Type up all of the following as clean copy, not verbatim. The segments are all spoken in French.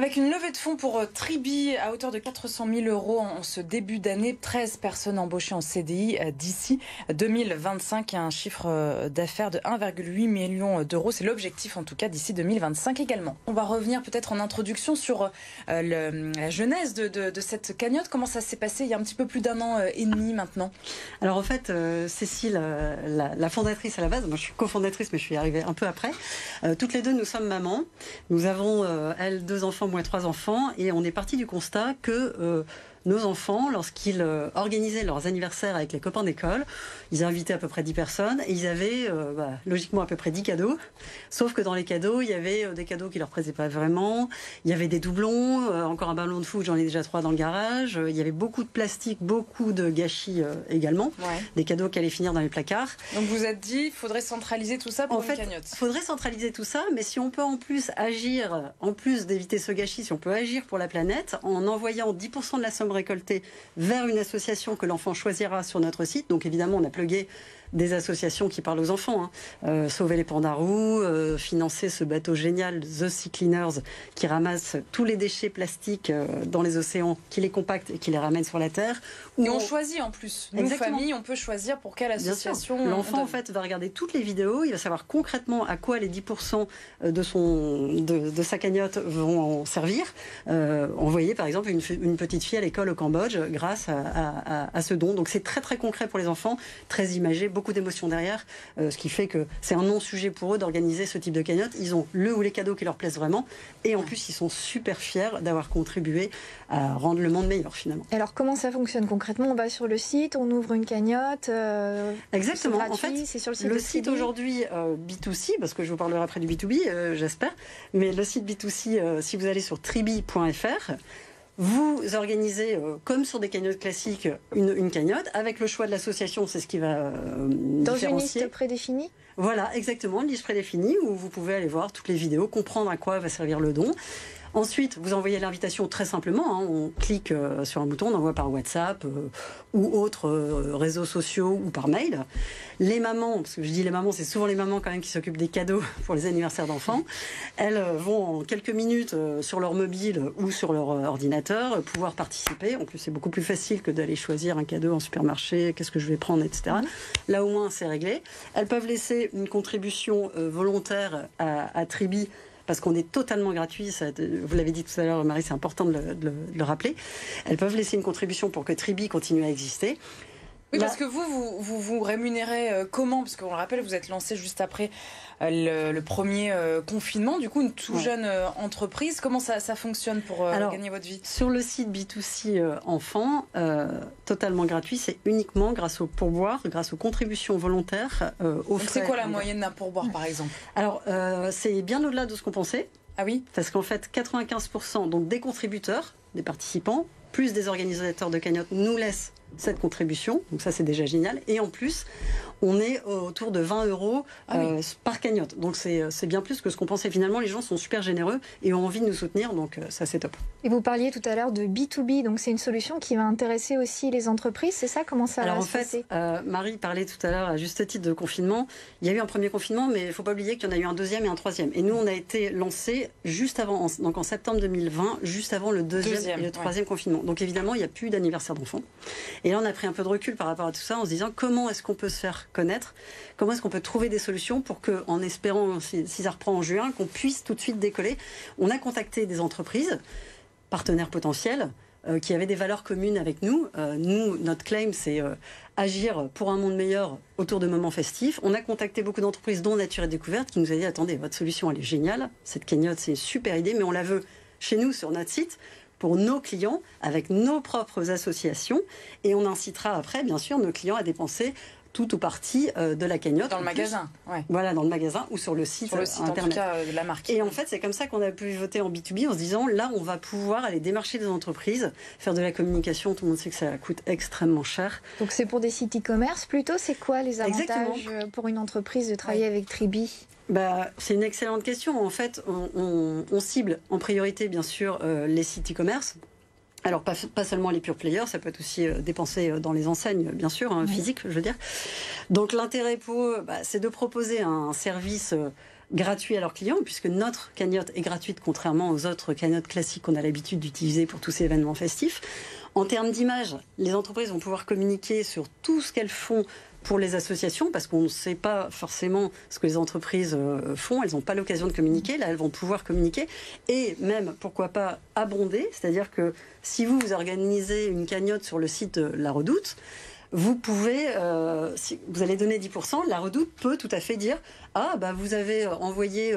Avec une levée de fonds pour Tribi à hauteur de 400 000 € en ce début d'année, 13 personnes embauchées en CDI d'ici 2025 et un chiffre d'affaires de 1,8 million d'euros. C'est l'objectif en tout cas d'ici 2025 également. On va revenir peut-être en introduction sur la genèse de cette cagnotte. Comment ça s'est passé il y a un petit peu plus d'1 an et demi maintenant? Alors en fait, Cécile, la fondatrice à la base, moi je suis cofondatrice mais je suis arrivée un peu après. Toutes les deux nous sommes mamans. Nous avons, elle, 2 enfants, moi 3 enfants, et on est parti du constat que nos enfants, lorsqu'ils organisaient leurs anniversaires avec les copains d'école, ils invitaient à peu près 10 personnes et ils avaient logiquement à peu près 10 cadeaux. Sauf que dans les cadeaux, il y avait des cadeaux qui leur plaisaient pas vraiment, il y avait des doublons, encore un ballon de foot, j'en ai déjà 3 dans le garage, il y avait beaucoup de plastique, beaucoup de gâchis également, des cadeaux qui allaient finir dans les placards. Donc vous êtes dit, il faudrait centraliser tout ça pour une cagnotte. Il faudrait centraliser tout ça, mais si on peut en plus agir, en plus d'éviter ce gâchis, si on peut agir pour la planète, en envoyant 10% de la somme récoltée vers une association que l'enfant choisira sur notre site. Donc évidemment, on a plugué des associations qui parlent aux enfants. Sauver les pandarous, financer ce bateau génial, The Sea Cleaners, qui ramasse tous les déchets plastiques dans les océans, qui les compacte et qui les ramène sur la Terre. Et on choisit en plus. Nous, famille, on peut choisir pour quelle association. L'enfant, en fait, va regarder toutes les vidéos, il va savoir concrètement à quoi les 10% de sa cagnotte vont en servir. On voyait, par exemple, une petite fille à l'école au Cambodge grâce à ce don. Donc c'est très très concret pour les enfants, très imagé, beaucoup d'émotions derrière, ce qui fait que c'est un non-sujet pour eux d'organiser ce type de cagnotte. Ils ont le ou les cadeaux qui leur plaisent vraiment, et en plus ils sont super fiers d'avoir contribué à rendre le monde meilleur finalement. Alors comment ça fonctionne concrètement? On va sur le site, on ouvre une cagnotte. Exactement. Gratuit, en fait, c'est sur le site aujourd'hui B2C, parce que je vous parlerai après du B2B, j'espère, mais le site B2C, si vous allez sur tribi.fr, vous organisez, comme sur des cagnottes classiques, une cagnotte, avec le choix de l'association, c'est ce qui va dans différencier. Une liste prédéfinie? Voilà, exactement, une liste prédéfinie, où vous pouvez aller voir toutes les vidéos, comprendre à quoi va servir le don. Ensuite, vous envoyez l'invitation très simplement, on clique sur un bouton, on envoie par WhatsApp ou autres réseaux sociaux ou par mail. Les mamans, parce que je dis les mamans, c'est souvent les mamans quand même qui s'occupent des cadeaux pour les anniversaires d'enfants, elles vont en quelques minutes sur leur mobile ou sur leur ordinateur pouvoir participer. En plus, c'est beaucoup plus facile que d'aller choisir un cadeau en supermarché, qu'est-ce que je vais prendre, etc. Là au moins, c'est réglé. Elles peuvent laisser une contribution volontaire à Tribi, parce qu'on est totalement gratuit, vous l'avez dit tout à l'heure Marie, c'est important de le rappeler. Elles peuvent laisser une contribution pour que Tribi continue à exister. Oui, parce que vous rémunérez comment? Parce qu'on le rappelle, vous êtes lancé juste après le premier confinement, du coup une tout jeune entreprise. Comment ça fonctionne pour gagner votre vie? Sur le site B2C enfants, totalement gratuit, c'est uniquement grâce au pourboire, grâce aux contributions volontaires aux frais. C'est quoi la moyenne d'un pourboire par exemple? Alors c'est bien au-delà de ce qu'on pensait. Ah oui? Parce qu'en fait 95% donc des contributeurs, des participants, plus des organisateurs de cagnottes nous laissent cette contribution, donc ça c'est déjà génial, et en plus on est autour de 20 € par cagnotte, donc c'est bien plus que ce qu'on pensait. Finalement les gens sont super généreux et ont envie de nous soutenir, donc ça c'est top. Et vous parliez tout à l'heure de B2B, donc c'est une solution qui va intéresser aussi les entreprises, c'est ça? Comment ça va se passer? Marie parlait tout à l'heure à juste titre de confinement. Il y a eu un premier confinement, mais il ne faut pas oublier qu'il y en a eu un deuxième et un troisième, et nous on a été lancé juste avant, donc en septembre 2020, juste avant le deuxième et le troisième confinement. Donc évidemment il n'y a plus d'anniversaire d'enfants. Et là, on a pris un peu de recul par rapport à tout ça en se disant comment est-ce qu'on peut se faire connaître, comment est-ce qu'on peut trouver des solutions pour que, en espérant, si ça reprend en juin, qu'on puisse tout de suite décoller. On a contacté des entreprises, partenaires potentiels, qui avaient des valeurs communes avec nous. Nous, notre claim, c'est agir pour un monde meilleur autour de moments festifs. On a contacté beaucoup d'entreprises, dont Nature et Découverte, qui nous a dit, attendez, votre solution, elle est géniale, cette cagnotte, c'est une super idée, mais on la veut chez nous, sur notre site, pour nos clients, avec nos propres associations, et on incitera après, bien sûr, nos clients à dépenser tout ou partie de la cagnotte. Dans le magasin, Voilà, dans le magasin ou sur le site internet. En tout cas, de la marque. Et en fait, c'est comme ça qu'on a pu voter en B2B, en se disant, là, on va pouvoir aller démarcher des entreprises, faire de la communication. Tout le monde sait que ça coûte extrêmement cher. Donc c'est pour des sites e-commerce plutôt? C'est quoi les avantages pour une entreprise de travailler avec Tribi? C'est une excellente question. En fait, on cible en priorité, bien sûr, les sites e-commerce. Alors, pas seulement les pure players, ça peut être aussi dépensé dans les enseignes, bien sûr, physiques, je veux dire. Donc, l'intérêt pour eux, c'est de proposer un service gratuit à leurs clients, puisque notre cagnotte est gratuite, contrairement aux autres cagnottes classiques qu'on a l'habitude d'utiliser pour tous ces événements festifs. En termes d'image, les entreprises vont pouvoir communiquer sur tout ce qu'elles font pour les associations, parce qu'on ne sait pas forcément ce que les entreprises font, elles n'ont pas l'occasion de communiquer, là elles vont pouvoir communiquer, et même, pourquoi pas, abonder, c'est-à-dire que si vous organisez une cagnotte sur le site de La Redoute, vous pouvez, si vous allez donner 10%, La Redoute peut tout à fait dire « Ah, bah, vous avez envoyé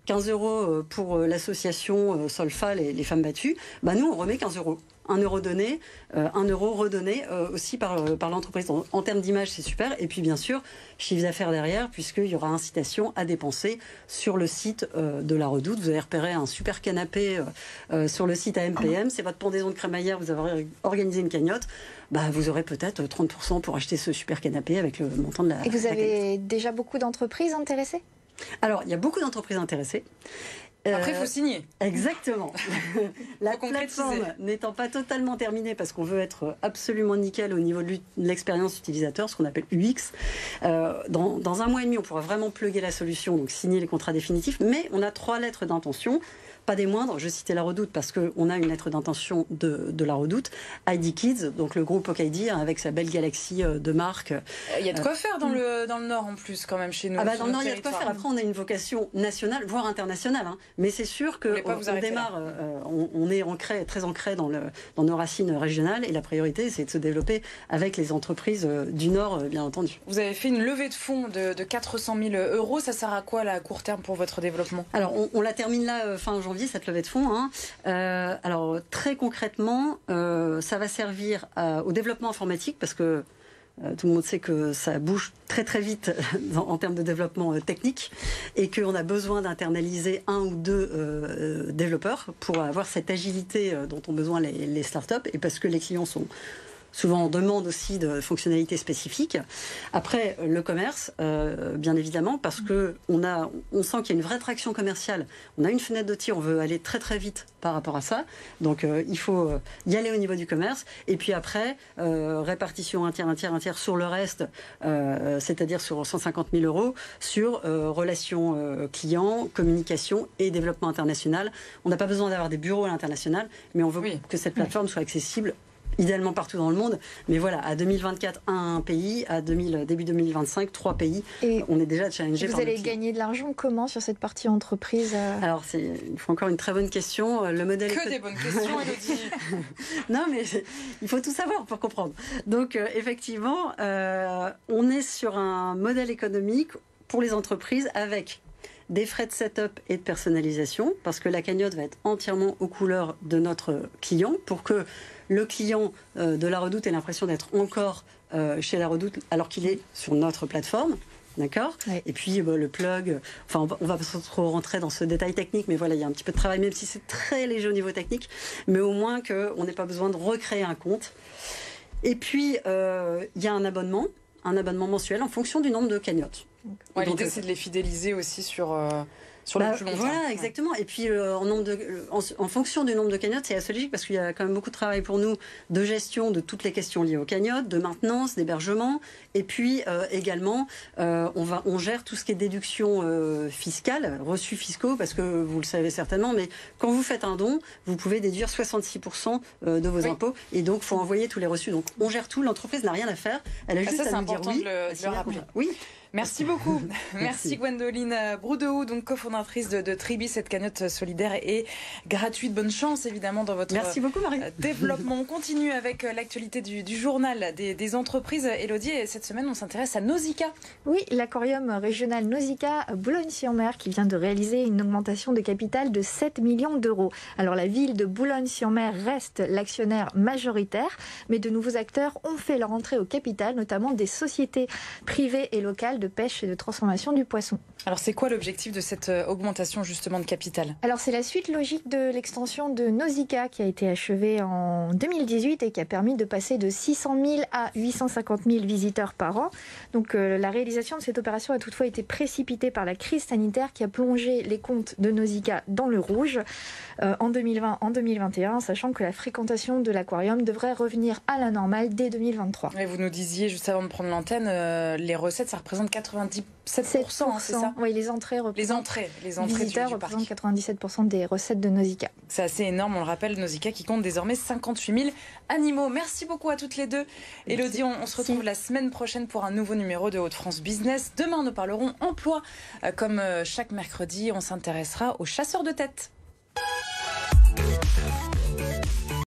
15 € pour l'association Solfa, les femmes battues, bah, nous on remet 15 €. 1 € donné, 1 € redonné aussi par l'entreprise. En termes d'image, c'est super. Et puis, bien sûr, chiffre d'affaires derrière, puisqu'il y aura incitation à dépenser sur le site de La Redoute. Vous avez repéré un super canapé sur le site AMPM. C'est votre pendaison de crémaillère, vous avez organisé une cagnotte. Bah, vous aurez peut-être 30% pour acheter ce super canapé avec le montant de la cagnotte. Et vous avez déjà beaucoup d'entreprises intéressées ? Alors, il y a beaucoup d'entreprises intéressées. Après, il faut signer. Exactement. La plateforme n'étant pas totalement terminée, parce qu'on veut être absolument nickel au niveau de l'expérience utilisateur, ce qu'on appelle UX, dans 1 mois et demi, on pourra vraiment plugger la solution, donc signer les contrats définitifs, mais on a 3 lettres d'intention. Pas des moindres, je citais La Redoute parce qu'on a une lettre d'intention de La Redoute, ID Kids, donc le groupe OKID, avec sa belle galaxie de marques. Il y a de quoi faire dans le Nord en plus, quand même, chez nous. Ah bah dans le Nord, il y a de quoi faire. Après, on a une vocation nationale, voire internationale. Hein. Mais c'est sûr qu'on démarre, on est très ancré dans nos racines régionales, et la priorité, c'est de se développer avec les entreprises du Nord, bien entendu. Vous avez fait une levée de fonds de 400 000 €. Ça sert à quoi, là, à court terme, pour votre développement ? Alors, on la termine là, fin janvier, cette levée de fonds. Hein. Alors, très concrètement, ça va servir au développement informatique, parce que tout le monde sait que ça bouge très très vite en termes de développement technique, et qu'on a besoin d'internaliser 1 ou 2 développeurs pour avoir cette agilité dont ont besoin les startups, et parce que les clients sont souvent en demande aussi de fonctionnalités spécifiques. Après, le commerce, bien évidemment, parce qu'on sent qu'il y a une vraie traction commerciale. On a une fenêtre de tir, on veut aller très très vite par rapport à ça. Donc, il faut y aller au niveau du commerce. Et puis après, répartition un tiers sur le reste, c'est-à-dire sur 150 000 € sur relations clients, communication et développement international. On n'a pas besoin d'avoir des bureaux à l'international, mais on veut que cette plateforme soit accessible idéalement partout dans le monde, mais voilà, à 2024, 1 pays, à début 2025, 3 pays, et on est déjà challengé. Vous allez gagner de l'argent comment sur cette partie entreprise ? Alors, il faut encore une très bonne question. Le modèle des bonnes questions, Élodie. Non, mais il faut tout savoir pour comprendre. Donc, effectivement, on est sur un modèle économique pour les entreprises avec des frais de setup et de personnalisation, parce que la cagnotte va être entièrement aux couleurs de notre client, pour que le client de La Redoute ait l'impression d'être encore chez La Redoute alors qu'il est sur notre plateforme. D'accord ? Oui. Et puis le plug, enfin on va pas trop rentrer dans ce détail technique, mais voilà, il y a un petit peu de travail, même si c'est très léger au niveau technique, mais au moins qu'on n'ait pas besoin de recréer un compte. Et puis il y a un abonnement mensuel en fonction du nombre de cagnottes. Ouais, l'idée, c'est de les fidéliser aussi sur le plus long terme. Voilà, exactement. Et puis, en fonction du nombre de cagnottes, c'est assez logique, parce qu'il y a quand même beaucoup de travail pour nous de gestion de toutes les questions liées aux cagnottes, de maintenance, d'hébergement. Et puis, également, on gère tout ce qui est déduction fiscale, reçus fiscaux, parce que vous le savez certainement, mais quand vous faites un don, vous pouvez déduire 66% de vos impôts. Et donc, il faut envoyer tous les reçus. Donc, on gère tout. L'entreprise n'a rien à faire. Elle a juste à nous dire oui. De le rappeler. Oui. Merci beaucoup. Merci Gwendoline Broudehou, donc cofondatrice de Tribi. Cette cagnotte solidaire est gratuite. Bonne chance évidemment dans votre Merci beaucoup, Marie. Développement. On continue avec l'actualité du journal des entreprises. Élodie, cette semaine on s'intéresse à Nausicaa. Oui, l'aquarium régional Nausicaa Boulogne-sur-Mer qui vient de réaliser une augmentation de capital de 7 millions d'euros. Alors la ville de Boulogne-sur-Mer reste l'actionnaire majoritaire, mais de nouveaux acteurs ont fait leur entrée au capital, notamment des sociétés privées et locales de pêche et de transformation du poisson. Alors c'est quoi l'objectif de cette augmentation justement de capital ? Alors c'est la suite logique de l'extension de Nausicaa qui a été achevée en 2018 et qui a permis de passer de 600 000 à 850 000 visiteurs par an. Donc la réalisation de cette opération a toutefois été précipitée par la crise sanitaire qui a plongé les comptes de Nausicaa dans le rouge en 2020, en 2021, sachant que la fréquentation de l'aquarium devrait revenir à la normale dès 2023. Et vous nous disiez juste avant de prendre l'antenne, les recettes ça représente représente 97%, c'est ça? Oui, les entrées visiteurs représentent 97% des recettes de Nausicaa. C'est assez énorme, on le rappelle, Nausicaa qui compte désormais 58 000 animaux. Merci beaucoup à toutes les deux. Élodie, on se retrouve la semaine prochaine pour un nouveau numéro de Hauts-de-France Business. Demain, nous parlerons emploi. Comme chaque mercredi, on s'intéressera aux chasseurs de tête.